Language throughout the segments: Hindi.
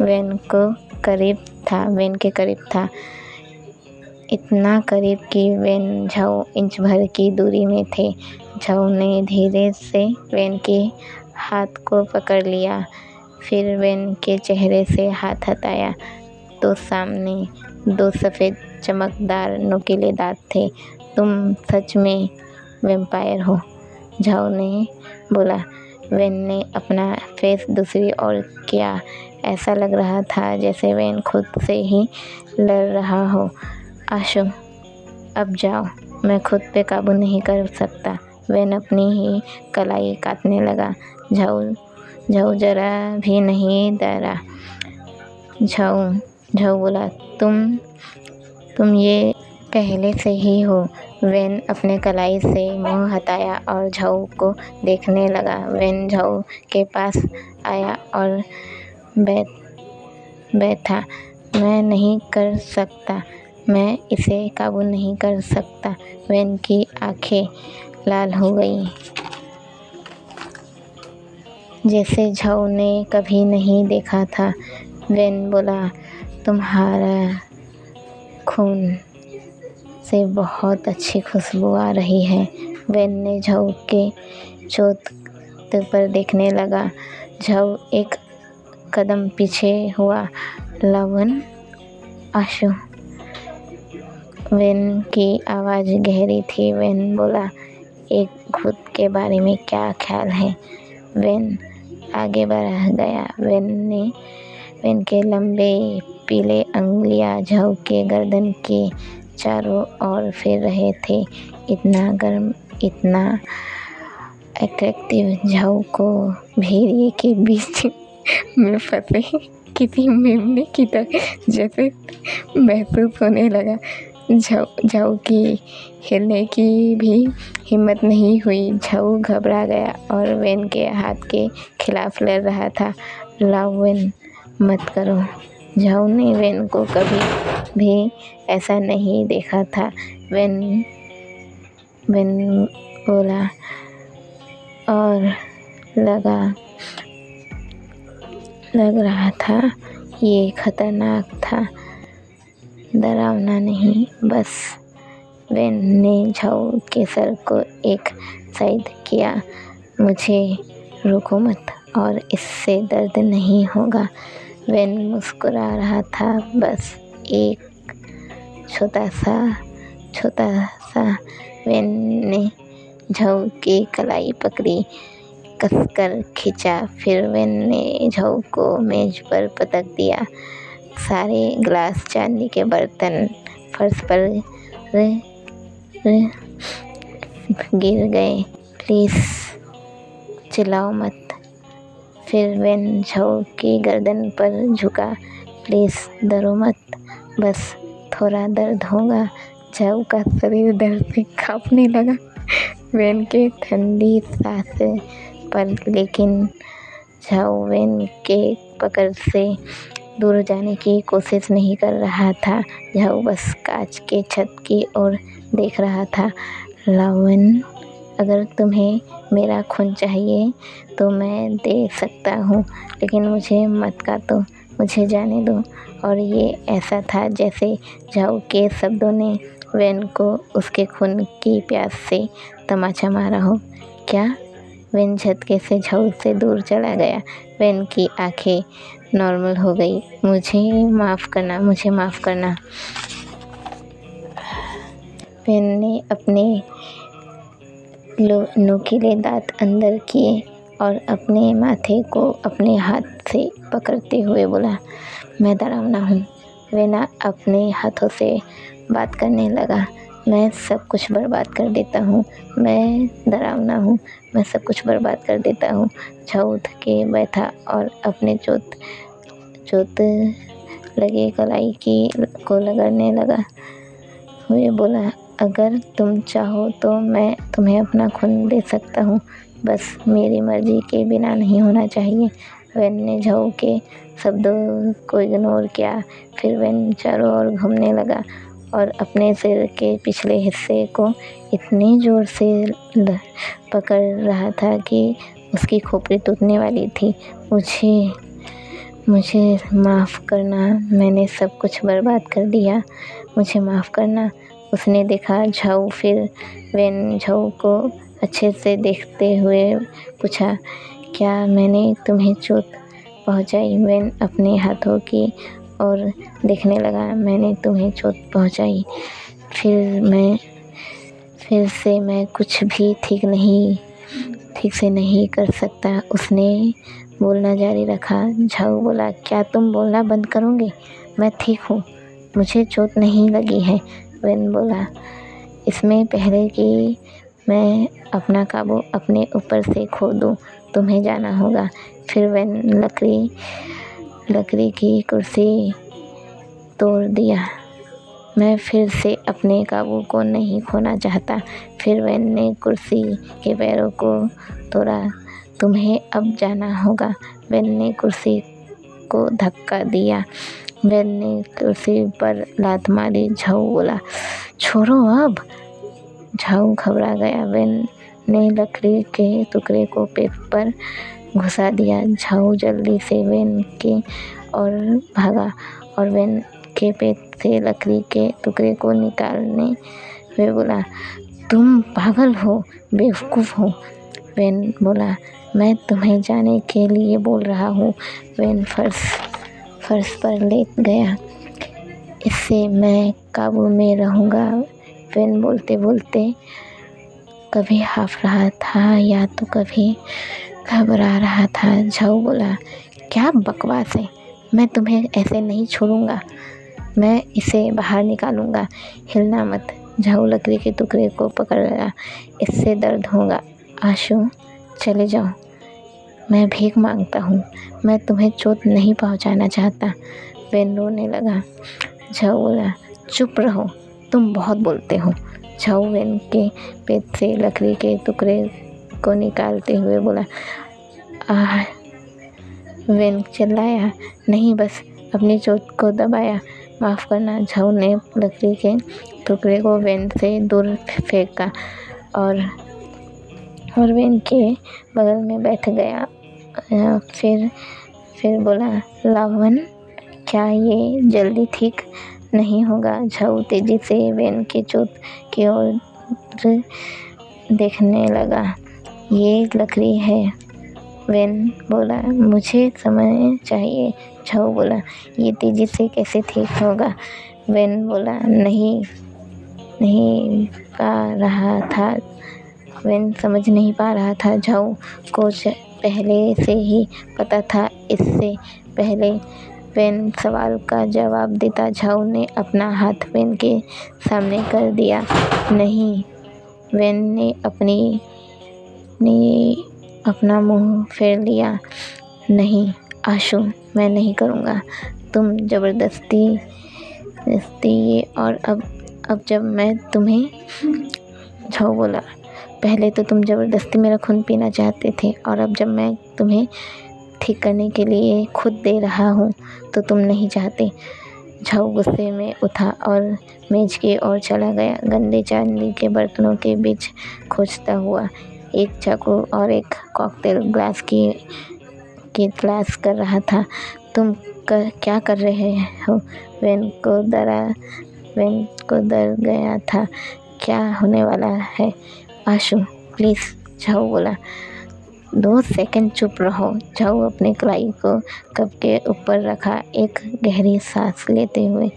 वेन के करीब था, इतना करीब कि वेन झाऊ इंच भर की दूरी में थे। झाऊ ने धीरे से वेन के हाथ को पकड़ लिया, फिर वेन के चेहरे से हाथ हटाया तो सामने 2 सफ़ेद चमकदार नुकीले दांत थे। तुम सच में वैम्पायर हो, झाऊ ने बोला। वेन ने अपना फेस दूसरी ओर किया। ऐसा लग रहा था जैसे वेन खुद से ही लड़ रहा हो। आशु, अब जाओ, मैं खुद पे काबू नहीं कर सकता। वेन अपनी ही कलाई काटने लगा। झाऊ जरा भी नहीं डरा। झाऊ बोला, तुम ये पहले से ही हो। वेन अपने कलाई से मुंह हटाया और झाऊ को देखने लगा। वेन झाऊ के पास आया और बैठा। मैं नहीं कर सकता, मैं इसे काबू नहीं कर सकता। वेन की आंखें लाल हो गई, जैसे झाऊ ने कभी नहीं देखा था। वेन बोला, तुम्हारा खून से बहुत अच्छी खुशबू आ रही है। वेन ने झाऊ के चोट पर देखने लगा। झाऊ एक कदम पीछे हुआ। लवन, आशु। वेन की आवाज़ गहरी थी। वेन बोला, एक घुट के बारे में क्या ख्याल है? वेन आगे बढ़ गया। वेन के लंबे पीले अंगुलियां झाऊ के गर्दन के चारों ओर फिर रहे थे। इतना गर्म, इतना अट्रैक्टिव। झाऊ को भेड़िए के बीच में फंसे किसी मेमने की तरह जैसे महसूस होने लगा। झाऊ की हिलने की भी हिम्मत नहीं हुई। झाऊ घबरा गया और वेन के हाथ के खिलाफ लड़ रहा था। लाओ वेन, मत करो। झाऊ ने वेन को कभी भी ऐसा नहीं देखा था। वेन बोला और लग रहा था ये खतरनाक था, डरावना नहीं, बस। वेन ने झाऊ के सर को एक साइड किया। मुझे रोको मत और इससे दर्द नहीं होगा। वेन मुस्कुरा रहा था, बस एक छोटा सा। वेन ने झाऊ की कलाई पकड़ी, कसकर खींचा। फिर वेन ने झाऊ को मेज पर पटक दिया। सारे ग्लास, चांदी के बर्तन फर्श पर गिर गए। प्लीज़ चिल्लाओ मत। फिर वेन झाऊ की गर्दन पर झुका। प्लीज़ डरो मत, बस थोड़ा दर्द होगा। झाऊ का शरीर दर्द से कांपने लगा। वेन के ठंडी सांस पर, लेकिन झाऊ वेन के पकड़ से दूर जाने की कोशिश नहीं कर रहा था। झाऊ बस कांच के छत की ओर देख रहा था। लावेन, अगर तुम्हें मेरा खून चाहिए तो मैं दे सकता हूँ, लेकिन मुझे मत काटो, मुझे जाने दो। और ये ऐसा था जैसे झाऊ के शब्दों ने वेन को उसके खून की प्यास से तमाचा मारा हो। क्या? वेन झटके से झाऊ से दूर चला गया। वेन की आंखें नॉर्मल हो गई। मुझे माफ़ करना। वेन ने अपने नुकीले दांत अंदर किए और अपने माथे को अपने हाथ से पकड़ते हुए बोला, मैं डरावना हूँ। वेन अपने हाथों से बात करने लगा। मैं सब कुछ बर्बाद कर देता हूँ। मैं डरावना हूँ, मैं सब कुछ बर्बाद कर देता हूँ। झाऊ उठ के बैठा और अपने चोट लगे कलाई को रगड़ने लगा हुए बोला, अगर तुम चाहो तो मैं तुम्हें अपना खून दे सकता हूँ, बस मेरी मर्जी के बिना नहीं होना चाहिए। वेन ने झाऊ के शब्दों को इग्नोर किया। फिर वेन चारों ओर घूमने लगा और अपने सिर के पिछले हिस्से को इतनी ज़ोर से पकड़ रहा था कि उसकी खोपड़ी टूटने वाली थी। मुझे माफ़ करना, मैंने सब कुछ बर्बाद कर दिया, मुझे माफ़ करना। उसने देखा झाऊ, फिर वेन झाऊ को अच्छे से देखते हुए पूछा, क्या मैंने तुम्हें चोट पहुंचाई? वेन अपने हाथों की ओर देखने लगा। मैंने तुम्हें चोट पहुंचाई? फिर से मैं कुछ भी ठीक से नहीं कर सकता। उसने बोलना जारी रखा। झाऊ बोला, क्या तुम बोलना बंद करोगे? मैं ठीक हूँ, मुझे चोट नहीं लगी है। वेन बोला, इसमें पहले कि मैं अपना काबू अपने ऊपर से खो दूँ, तुम्हें जाना होगा। फिर वेन लकड़ी की कुर्सी तोड़ दिया। मैं फिर से अपने काबू को नहीं खोना चाहता। फिर वेन ने कुर्सी के पैरों को तोड़ा। तुम्हें अब जाना होगा। वेन ने कुर्सी को धक्का दिया। वेन ने कुर्सी पर लात मारी। झाऊ बोला, छोड़ो अब। झाऊ घबरा गया। वेन ने लकड़ी के टुकड़े को पेट पर घुसा दिया। झाऊ जल्दी से वेन के और भागा और वेन के पेट से लकड़ी के टुकड़े को निकालने हुए बोला, तुम पागल हो, बेवकूफ़ हो। वेन बोला, मैं तुम्हें जाने के लिए बोल रहा हूँ। वेन फर्श पर लेट गया। इससे मैं काबू में रहूँगा। वेन बोलते बोलते कभी हाँफ रहा था या तो कभी घबरा रहा था। झाऊ बोला, क्या बकवास है, मैं तुम्हें ऐसे नहीं छोड़ूंगा, मैं इसे बाहर निकालूंगा, हिलना मत। झाऊ लकड़ी के टुकड़े को पकड़ लिया। इससे दर्द होगा। आशु, चले जाओ, मैं भीख मांगता हूँ, मैं तुम्हें चोट नहीं पहुँचाना चाहता। वेन रोने लगा। झाऊ बोला, चुप रहो, तुम बहुत बोलते हो। झाऊ वेन के पेट से लकड़ी के टुकड़े को निकालते हुए बोला, आह। वेन चिल्लाया, नहीं, बस अपनी चोट को दबाया। माफ़ करना। झाऊ ने लकड़ी के टुकड़े को वेन से दूर फेंका और वेन के बगल में बैठ गया। फिर बोला, लावन, क्या ये जल्दी ठीक नहीं होगा? झाऊ तेजी से वेन की चोट की ओर देखने लगा। ये लकड़ी है। वेन बोला, मुझे समय चाहिए। झाऊ बोला, ये तेजी से कैसे ठीक होगा? वेन बोला, नहीं पा रहा था। वेन समझ नहीं पा रहा था। झाऊ को पहले से ही पता था। इससे पहले वेन सवाल का जवाब देता, झाऊ ने अपना हाथ वेन के सामने कर दिया। नहीं। वेन ने अपना मुंह फेर लिया। नहीं आशु, मैं नहीं करूँगा, तुम ज़बरदस्ती ये। और अब जब मैं तुम्हें, झाऊ बोला, पहले तो तुम ज़बरदस्ती मेरा खून पीना चाहते थे, और अब जब मैं तुम्हें ठीक करने के लिए खुद दे रहा हूँ तो तुम नहीं चाहते। झाऊ गुस्से में उठा और मेज की ओर चला गया। गंदे चांदी के बर्तनों के बीच खोजता हुआ एक चाकू और एक कॉकटेल ग्लास की तलाश कर रहा था। तुम क्या कर रहे हो? वेन को डर गया था। क्या होने वाला है? आशु, प्लीज़। झाऊ बोला। 2 सेकंड चुप रहो। झाऊ अपने कलाई को कप के ऊपर रखा। एक गहरी सांस लेते हुए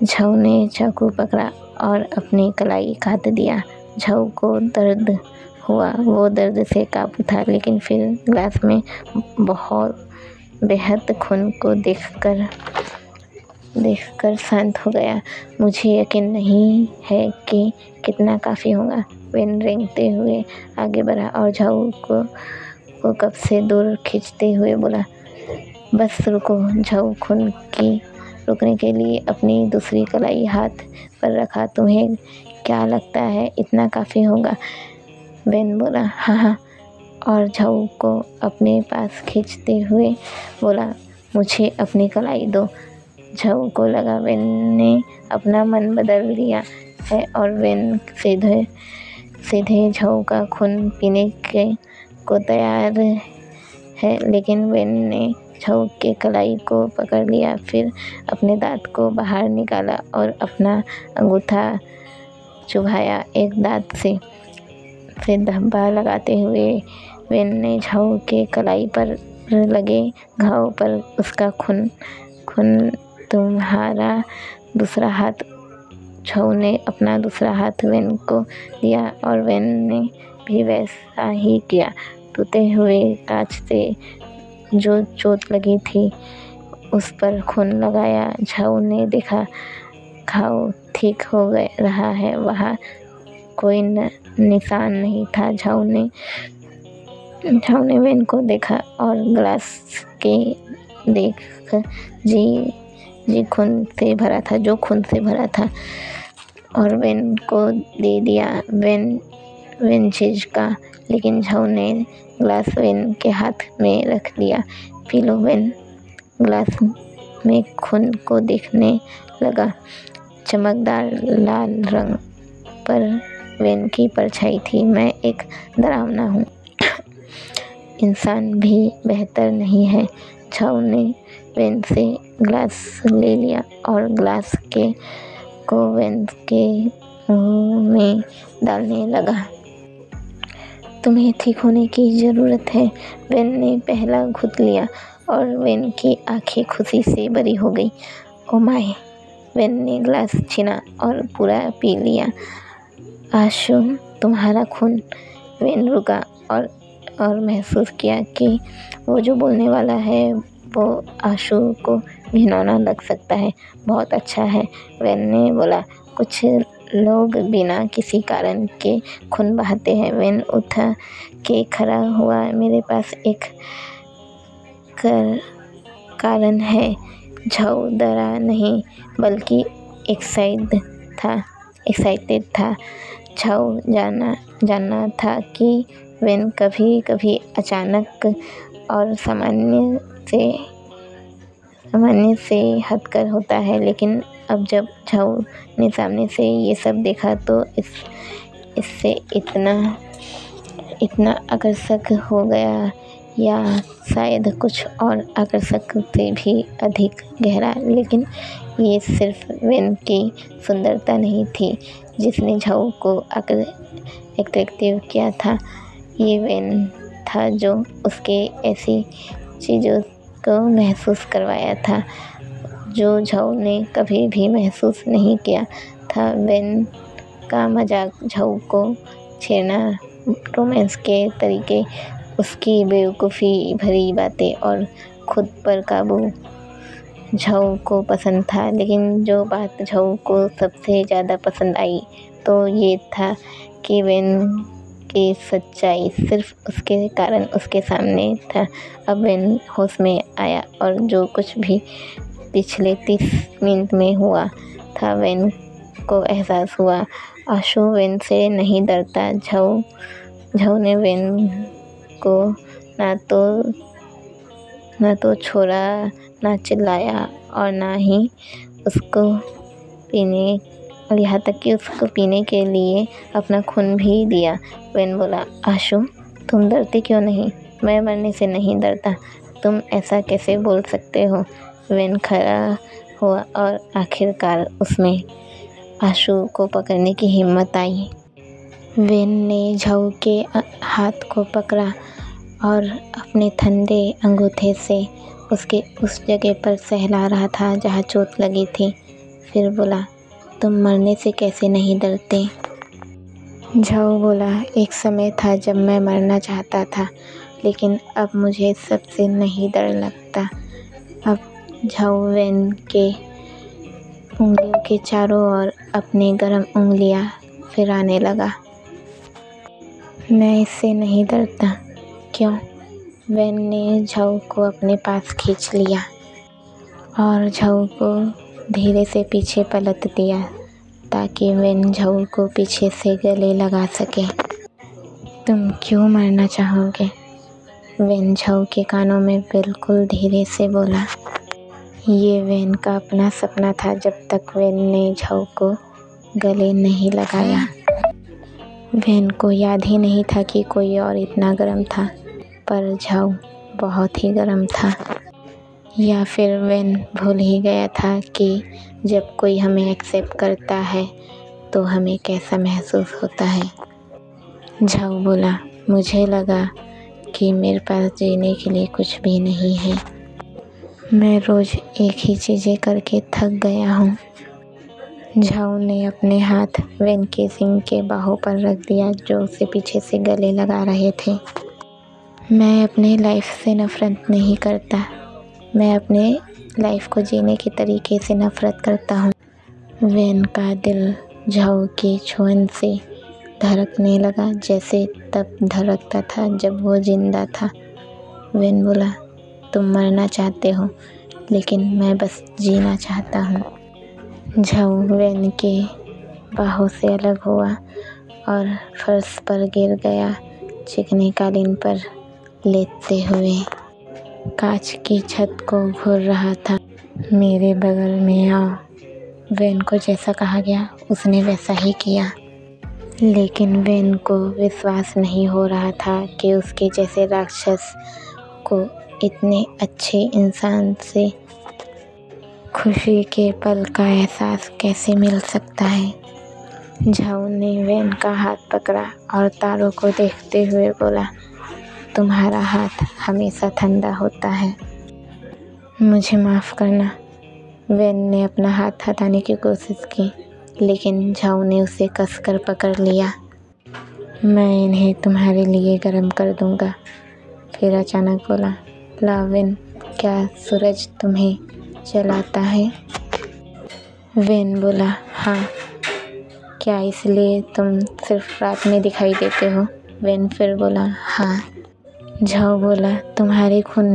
झाऊ ने चाकू पकड़ा और अपनी कलाई काट दिया। झाऊ को दर्द हुआ। वो दर्द से काबू था, लेकिन फिर ग्लास में बेहद खून को देखकर शांत हो गया। मुझे यकीन नहीं है कि कितना काफ़ी होगा। वेन रेंगते हुए आगे बढ़ा और झाऊ को कप से दूर खींचते हुए बोला, बस रुको। झाऊ खून की रोकने के लिए अपनी दूसरी कलाई हाथ पर रखा। तुम्हें क्या लगता है इतना काफ़ी होगा? वेन बोला, हाँ। और झाऊ को अपने पास खींचते हुए बोला, मुझे अपनी कलाई दो। झाऊ को लगा वेन ने अपना मन बदल लिया है और वेन सीधे झाऊ का खून पीने को तैयार है, लेकिन वेन ने झाऊ के कलाई को पकड़ लिया, फिर अपने दांत को बाहर निकाला और अपना अंगूठा चुभाया एक दांत से। फिर धब्बा लगाते हुए वेन ने झाऊ के कलाई पर लगे घाव पर उसका खून तुम्हारा दूसरा हाथ। झाऊ ने अपना दूसरा हाथ वेन को दिया और वेन ने भी वैसा ही किया। टूटे हुए कांच से जो चोट लगी थी उस पर खून लगाया। झाऊ ने देखा घाव ठीक हो रहा है, वहाँ कोई निशान नहीं था। झाऊ ने वेन को देखा और ग्लास के देख जी खून से भरा था, जो खून से भरा था, और वेन को दे दिया। वेन झिझका, लेकिन झाऊ ने ग्लास वेन के हाथ में रख दिया। P low. वेन ग्लास में खून को देखने लगा। चमकदार लाल रंग पर वेन की परछाई थी। मैं एक डरावना हूँ, इंसान भी बेहतर नहीं है। झाऊ ने वेन से ग्लास ले लिया और ग्लास को वेन के मुंह में डालने लगा। तुम्हें ठीक होने की ज़रूरत है। वेन ने पहला घूंट लिया और वेन की आंखें खुशी से बड़ी हो गई। Oh my! वेन ने ग्लास छीना और पूरा पी लिया। आशु, तुम्हारा खून। वेन रुका और महसूस किया कि वो जो बोलने वाला है वो आशु को घिनौना लग सकता है। बहुत अच्छा है, वेन ने बोला। कुछ लोग बिना किसी कारण के खून बहाते हैं। वेन उठ के खड़ा हुआ। मेरे पास एक कारण है। झाऊ डरा नहीं बल्कि एक्साइटेड था। झाऊ जानना था कि वेन कभी कभी अचानक और सामान्य से हटकर होता है, लेकिन अब जब झाऊ ने सामने से ये सब देखा तो इससे इतना आकर्षक हो गया, या शायद कुछ और आकर्षक से भी अधिक गहरा। लेकिन ये सिर्फ वेन की सुंदरता नहीं थी जिसने झाऊ को अट्रैक्टिव किया था। ये वेन था जो उसके ऐसी चीज़ों को महसूस करवाया था जो झाऊ ने कभी भी महसूस नहीं किया था। वेन का मजाक, झाऊ को छेड़ना, रोमांस के तरीके, उसकी बेवकूफ़ी भरी बातें और खुद पर काबू झाऊ को पसंद था। लेकिन जो बात झाऊ को सबसे ज़्यादा पसंद आई तो ये था कि वेन की सच्चाई सिर्फ उसके कारण उसके सामने था। अब वेन होश में आया और जो कुछ भी पिछले 30 मिनट में हुआ था वेन को एहसास हुआ। आशु वेन से नहीं डरता। झाऊ ने वेन को ना तो छोड़ा, ना चिल्लाया और ना ही यहाँ तक कि उसको पीने के लिए अपना खून भी दिया। वेन बोला, आशु, तुम डरते क्यों नहीं? मैं मरने से नहीं डरता। तुम ऐसा कैसे बोल सकते हो? वेन खड़ा हुआ और आखिरकार उसमें आशु को पकड़ने की हिम्मत आई। वेन ने झाऊ के हाथ को पकड़ा और अपने ठंडे अंगूठे से उसके उस जगह पर सहला रहा था जहाँ चोट लगी थी। फिर बोला, तुम मरने से कैसे नहीं डरते? झाऊ बोला, एक समय था जब मैं मरना चाहता था, लेकिन अब मुझे सबसे नहीं डर लगता। अब झाऊ वेन के उंगलियों के चारों ओर अपनी गर्म उंगलियां फिराने लगा। मैं इससे नहीं डरता। क्यों? वेन ने झाऊ को अपने पास खींच लिया और झाऊ को धीरे से पीछे पलट दिया ताकि वेन झाऊ को पीछे से गले लगा सके। तुम क्यों मरना चाहोगे? वेन झाऊ के कानों में बिल्कुल धीरे से बोला। ये वेन का अपना सपना था जब तक वेन ने झाऊ को गले नहीं लगाया। वेन को याद ही नहीं था कि कोई और इतना गर्म था, पर झाऊ बहुत ही गर्म था। या फिर वेन भूल ही गया था कि जब कोई हमें एक्सेप्ट करता है तो हमें कैसा महसूस होता है। झाऊ बोला, मुझे लगा कि मेरे पास जीने के लिए कुछ भी नहीं है। मैं रोज़ एक ही चीज़ें करके थक गया हूँ। झाऊ ने अपने हाथ वेन के सिंह के बाहों पर रख दिया जो उसे पीछे से गले लगा रहे थे। मैं अपने लाइफ से नफ़रत नहीं करता, मैं अपने लाइफ को जीने के तरीके से नफ़रत करता हूँ। वेन का दिल झाऊ की छुअन से धड़कने लगा जैसे तब धड़कता था जब वो जिंदा था। वेन बोला, तुम मरना चाहते हो लेकिन मैं बस जीना चाहता हूँ। झाऊ वेन के बाहों से अलग हुआ और फर्श पर गिर गया, चिकने कालीन पर लेटते हुए कांच की छत को घूर रहा था। मेरे बगल में आओ। वेन को जैसा कहा गया उसने वैसा ही किया, लेकिन वेन को विश्वास नहीं हो रहा था कि उसके जैसे राक्षस को इतने अच्छे इंसान से खुशी के पल का एहसास कैसे मिल सकता है। झाऊ ने वेन का हाथ पकड़ा और तारों को देखते हुए बोला, तुम्हारा हाथ हमेशा ठंडा होता है। मुझे माफ़ करना। वेन ने अपना हाथ हटाने की कोशिश की लेकिन झाऊ ने उसे कसकर पकड़ लिया। मैं इन्हें तुम्हारे लिए गर्म कर दूंगा। फिर अचानक बोला, ला वेन, क्या सूरज तुम्हें जलाता है? वेन बोला, हाँ। क्या इसलिए तुम सिर्फ रात में दिखाई देते हो? वेन फिर बोला, हाँ। झाऊ बोला, तुम्हारे खून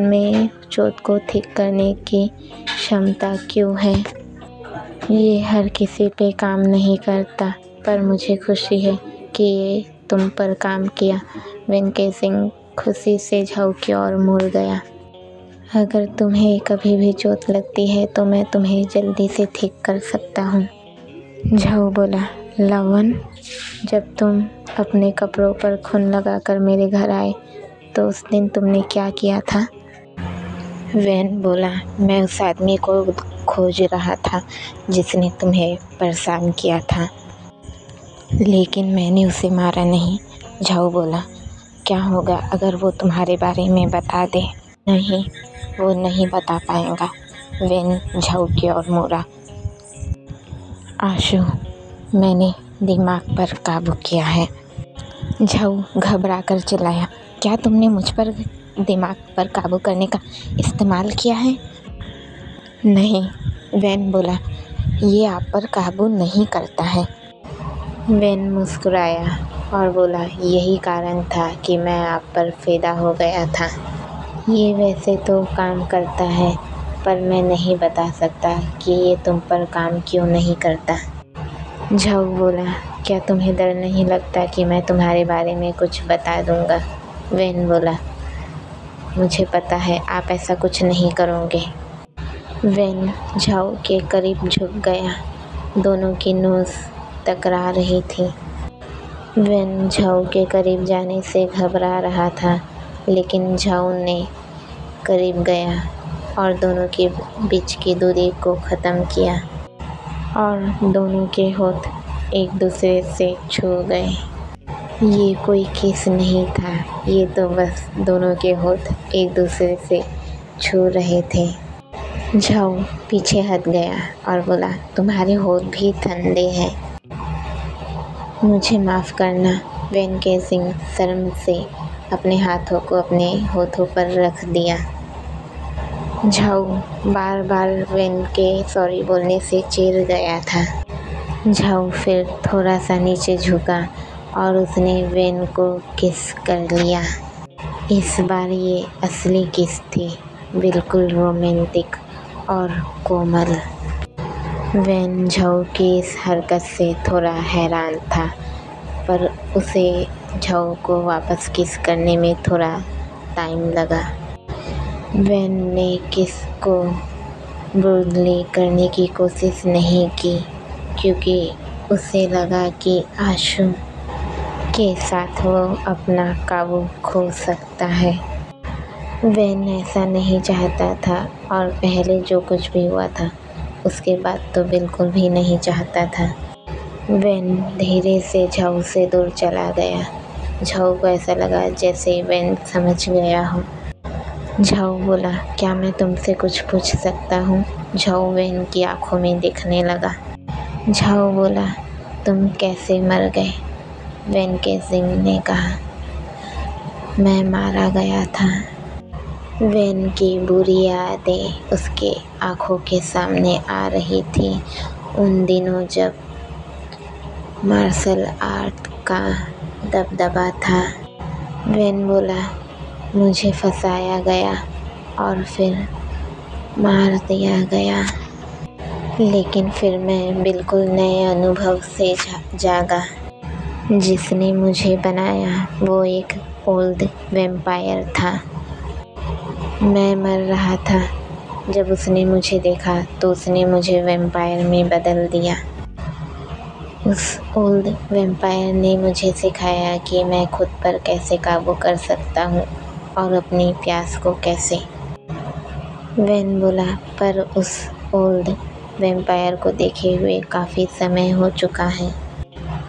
में चोट को ठीक करने की क्षमता क्यों है? ये हर किसी पे काम नहीं करता, पर मुझे खुशी है कि ये तुम पर काम किया। वेन के सिंह खुशी से झाऊ की ओर मुड़ गया। अगर तुम्हें कभी भी चोट लगती है तो मैं तुम्हें जल्दी से ठीक कर सकता हूँ। झाऊ बोला, लवन, जब तुम अपने कपड़ों पर खून लगाकर मेरे घर आए तो उस दिन तुमने क्या किया था? वेन बोला, मैं उस आदमी को खोज रहा था जिसने तुम्हें परेशान किया था, लेकिन मैंने उसे मारा नहीं। झाऊ बोला, क्या होगा अगर वो तुम्हारे बारे में बता दे? नहीं, वो नहीं बता पाएगा। वेन झाऊ की ओर मुड़ा। आशु, मैंने दिमाग पर काबू किया है। झाऊ घबरा कर चिल्लाया, क्या तुमने मुझ पर दिमाग पर काबू करने का इस्तेमाल किया है? नहीं, वेन बोला, ये आप पर काबू नहीं करता है। वेन मुस्कुराया और बोला, यही कारण था कि मैं आप पर फिदा हो गया था। ये वैसे तो काम करता है, पर मैं नहीं बता सकता कि ये तुम पर काम क्यों नहीं करता। झाऊ बोला, क्या तुम्हें डर नहीं लगता कि मैं तुम्हारे बारे में कुछ बता दूंगा? वेन बोला, मुझे पता है आप ऐसा कुछ नहीं करोगे। वेन झाऊ के करीब झुक गया, दोनों की नोज़ टकरा रही थी। वेन झाऊ के करीब जाने से घबरा रहा था, लेकिन झाऊ ने करीब गया और दोनों के बीच की दूरी को ख़त्म किया और दोनों के होठ एक दूसरे से छू गए। ये कोई किस नहीं था, ये तो बस दोनों के होठ एक दूसरे से छू रहे थे। झाऊ पीछे हट गया और बोला, तुम्हारे होठ भी ठंडे हैं। मुझे माफ़ करना। वेन के सिंह शर्म से अपने हाथों को अपने होठों पर रख दिया। झाऊ बार बार वेन के सॉरी बोलने से चिढ़ गया था। झाऊ फिर थोड़ा सा नीचे झुका और उसने वेन को किस कर लिया। इस बार ये असली किस थी, बिल्कुल रोमांटिक और कोमल। वेन झाऊ की इस हरकत से थोड़ा हैरान था, पर उसे झाऊ को वापस किस करने में थोड़ा टाइम लगा। वेन ने किस को ब्रूटली करने की कोशिश नहीं की, क्योंकि उसे लगा कि आशु के साथ वो अपना काबू खो सकता है। वैन ऐसा नहीं चाहता था और पहले जो कुछ भी हुआ था उसके बाद तो बिल्कुल भी नहीं चाहता था। वैन धीरे से झाऊ से दूर चला गया। झाऊ को ऐसा लगा जैसे वैन समझ गया हो। झाऊ बोला, क्या मैं तुमसे कुछ पूछ सकता हूँ? झाऊ वैन की आंखों में देखने लगा। झाऊ बोला, तुम कैसे मर गए? वैन के सिंह ने कहा, मैं मारा गया था। वैन की बुरी यादें उसके आंखों के सामने आ रही थी। उन दिनों जब मार्शल आर्ट का दबदबा था। वैन बोला, मुझे फंसाया गया और फिर मार दिया गया, लेकिन फिर मैं बिल्कुल नए अनुभव से जागा। जिसने मुझे बनाया वो एक ओल्ड वैम्पायर था। मैं मर रहा था। जब उसने मुझे देखा तो उसने मुझे वैम्पायर में बदल दिया। उस ओल्ड वैम्पायर ने मुझे सिखाया कि मैं खुद पर कैसे काबू कर सकता हूँ और अपनी प्यास को कैसे। वैन बोला, पर उस ओल्ड वैम्पायर को देखे हुए काफ़ी समय हो चुका है।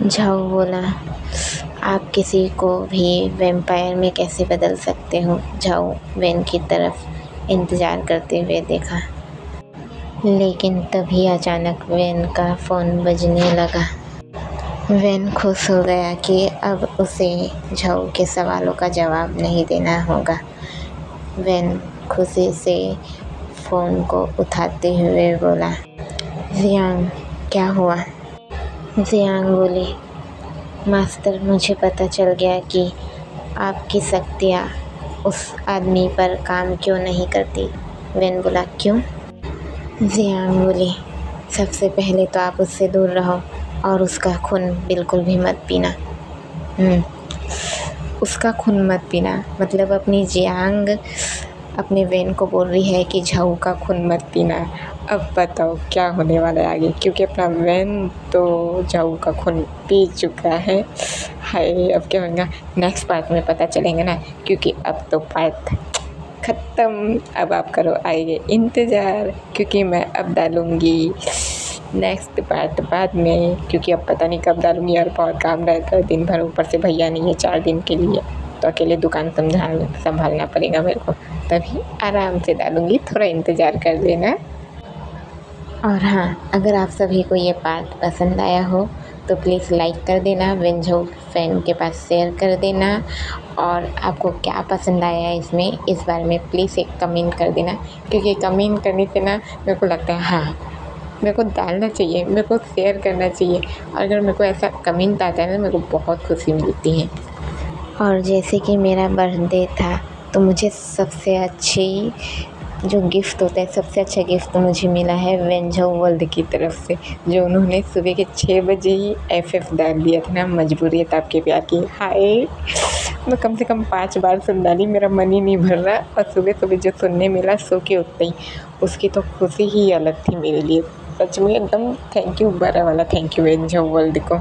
झाऊ बोला, आप किसी को भी वैम्पायर में कैसे बदल सकते हो? झाऊ वैन की तरफ इंतज़ार करते हुए देखा, लेकिन तभी अचानक वैन का फ़ोन बजने लगा। वैन खुश हो गया कि अब उसे झाऊ के सवालों का जवाब नहीं देना होगा। वैन खुशी से फ़ोन को उठाते हुए बोला, जियांग, क्या हुआ? जियांग बोली, मास्टर, मुझे पता चल गया कि आपकी शक्तियाँ उस आदमी पर काम क्यों नहीं करती। वैन बोला, क्यों? जियांग बोली, सबसे पहले तो आप उससे दूर रहो और उसका खून बिल्कुल भी मत पीना। उसका खून मत पीना मतलब अपनी जियांग अपने वैन को बोल रही है कि झाऊ का खून मत पीना। अब बताओ क्या होने वाला है आगे, क्योंकि अपना वैन तो झाऊ का खून पी चुका है। हाय, अब क्या होगा नेक्स्ट पार्ट में पता चलेंगे ना, क्योंकि अब तो पार्ट ख़त्म। अब आप करो आइए इंतज़ार, क्योंकि मैं अब डालूँगी नेक्स्ट पार्ट बाद में, क्योंकि अब पता नहीं कब डालूँगी और बहुत काम रहता है दिन भर। ऊपर से भैया नहीं है 4 दिन के लिए, तो अकेले दुकान संभालना पड़ेगा मेरे को, तभी आराम से डालूँगी। थोड़ा इंतज़ार कर लेना। और हाँ, अगर आप सभी को ये पार्ट पसंद आया हो तो प्लीज़ लाइक कर देना, वैन-झाऊ फैन के पास शेयर कर देना, और आपको क्या पसंद आया इसमें इस बारे में प्लीज़ एक कमेंट कर देना, क्योंकि कमेंट करने से ना मेरे को लगता है हाँ मेरे को डालना चाहिए, मेरे को शेयर करना चाहिए। और अगर मेरे को ऐसा कमेंट आता है ना मेरे को बहुत खुशी मिलती है। और जैसे कि मेरा बर्थडे था तो मुझे सबसे अच्छी जो गिफ्ट होता है, सबसे अच्छा गिफ्ट तो मुझे मिला है वैन-झाऊ वर्ल्ड की तरफ से, जो उन्होंने सुबह के 6 बजे ही FF डाल दिया था ना, मजबूरियत आपके प्यार की। हाय, मैं कम से कम 5 बार सुन डाली, मेरा मन ही नहीं भर रहा। और सुबह सुबह जो सुनने मिला सो के उठते ही, उसकी तो खुशी ही अलग थी मेरे लिए। सच में एकदम थैंक यू, बड़ा वाला थैंक यू वैन-झाऊ वर्ल्ड को।